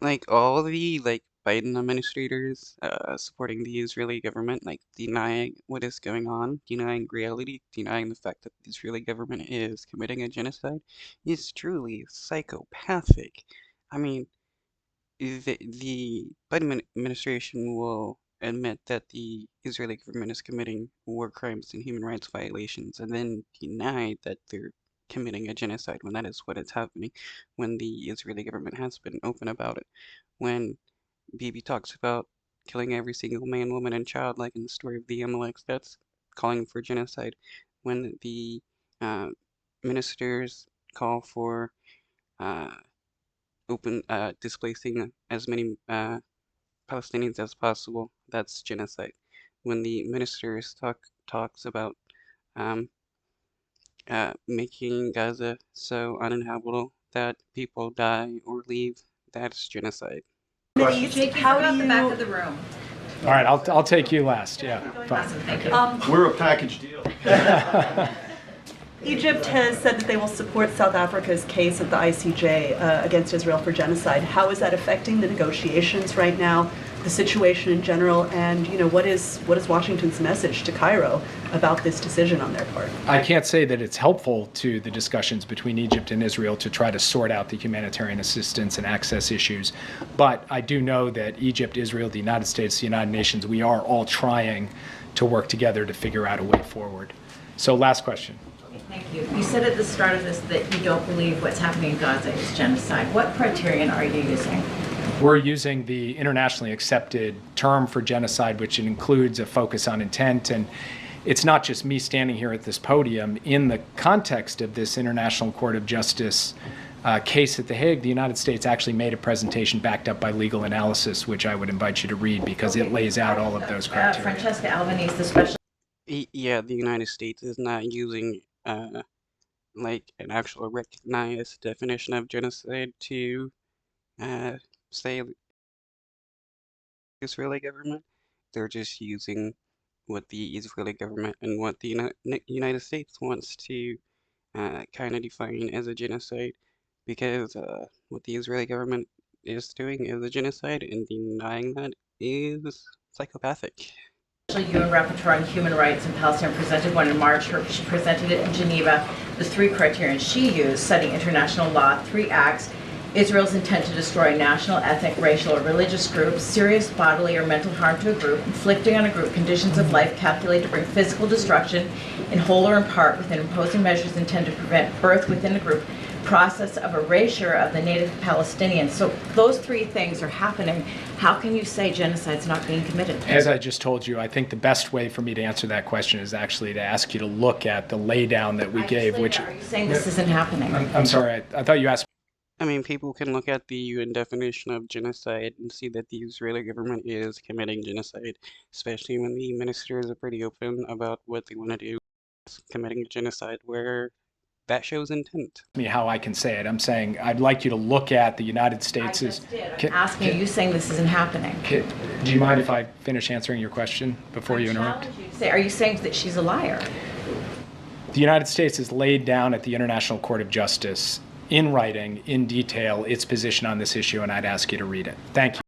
Like all the Biden administrators supporting the Israeli government, like denying what is going on, denying reality, denying the fact that the Israeli government is committing a genocide, is truly psychopathic. I mean, the Biden administration will admit that the Israeli government is committing war crimes and human rights violations, and then deny that they're committing a genocide when that is what is happening, when the Israeli government has been open about it. When Bibi talks about killing every single man, woman, and child, like in the story of the Amaleks, that's calling for genocide. When the uh, ministers call for uh, displacing as many Palestinians as possible, that's genocide. When the ministers talks about um, making Gaza so uninhabitable that people die or leave, that's genocide. Jake, how do you? The back of the room. All right, I'll take you last. Yeah. Awesome, thank you. We're a package deal. Egypt has said that they will support South Africa's case at the ICJ against Israel for genocide. How is that affecting the negotiations right now, the situation in general, and what is Washington's message to Cairo about this decision on their part? I can't say that it's helpful to the discussions between Egypt and Israel to try to sort out the humanitarian assistance and access issues, but I do know that Egypt, Israel, the United States, the United Nations, we are all trying to work together to figure out a way forward. So last question. Thank you. You said at the start of this that you don't believe what's happening in Gaza is genocide. What criterion are you using? We're using the internationally accepted term for genocide, which includes a focus on intent. And it's not just me standing here at this podium. In the context of this International Court of Justice case at The Hague, the United States actually made a presentation backed up by legal analysis, which I would invite you to read because it lays out all of those criteria. Francesca Albanese, the special. Yeah, the United States is not using an actual recognized definition of genocide to say Israeli government. They're just using what the Israeli government and what the United States wants to kind of define as a genocide, because what the Israeli government is doing is a genocide, and denying that is psychopathic. UN Rapporteur on Human Rights in Palestine presented one in March. She presented it in Geneva. The three criteria she used, citing international law, 3 acts: Israel's intent to destroy national, ethnic, racial, or religious groups, serious bodily or mental harm to a group, inflicting on a group conditions of life calculated to bring physical destruction in whole or in part, within imposing measures intended to prevent birth within the group, process of erasure of the native Palestinians. So those 3 things are happening. How can you say genocide's not being committed? As I just told you, I think the best way for me to answer that question is actually to ask you to look at the laydown that we gave. Which are you saying this isn't happening? I'm sorry, I thought you asked. I mean, people can look at the UN definition of genocide and see that the Israeli government is committing genocide, especially when the ministers are pretty open about what they want to do, committing genocide, where that shows intent. Me how I can say it. I'm saying I'd like you to look at the United States' I just did. I'm asking you saying this isn't happening. Do you mind if I finish answering your question before you interrupt? Are you saying that she's a liar? The United States has laid down at the International Court of Justice in writing, in detail, its position on this issue, and I'd ask you to read it. Thank you.